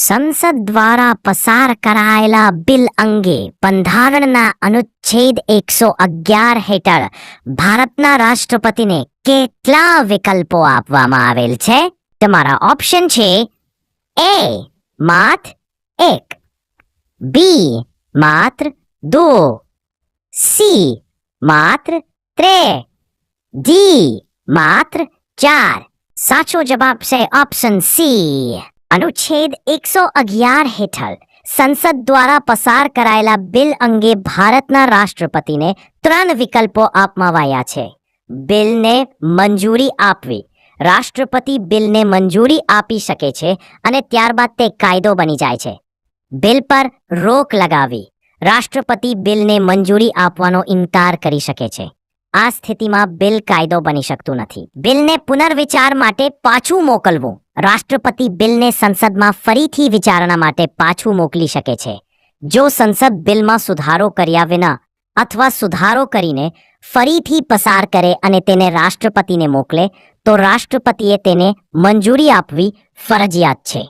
સંસદ દ્વારા પસાર કરાયેલા બિલ અંગે બંધારણના અનુચ્છેદ 111 હેઠળ ભારતના રાષ્ટ્રપતિને કેટલા વિકલ્પો આપવામાં આવેલ છે? તમારા ઓપ્શન છે એ માત્ર 1, બી માત્ર 2, સી માત્ર 3, ડી માત્ર 4. સાચો જવાબ છે ઓપ્શન સી. અનુચ્છેદ 111 હેઠળ સંસદ દ્વારા પસાર કરાયેલા બિલ અંગે ભારતના રાષ્ટ્રપતિને 3 વિકલ્પો આપવામાં આવ્યા છે. બિલને મંજૂરી આપવી. રાષ્ટ્રપતિ બિલને મંજૂરી આપી શકે છે અને ત્યારબાદ તે કાયદો બની જાય છે. બિલ પર રોક લગાવવી. રાષ્ટ્રપતિ બિલને મંજૂરી આપવાનો ઇનકાર કરી શકે છે. આ સ્થિતિમાં બિલ કાયદો બની શકતું નથી. બિલને પુનર્વિચાર માટે પાછું મોકલવું. રાષ્ટ્રપતિ બિલને સંસદમાં ફરીથી વિચારણા માટે પાછું મોકલી શકે છે. જો સંસદ બિલમાં સુધારો કર્યા વિના અથવા સુધારો કરીને ફરીથી પસાર કરે અને તેને રાષ્ટ્રપતિને મોકલે તો રાષ્ટ્રપતિએ તેને મંજૂરી આપવી ફરજિયાત છે.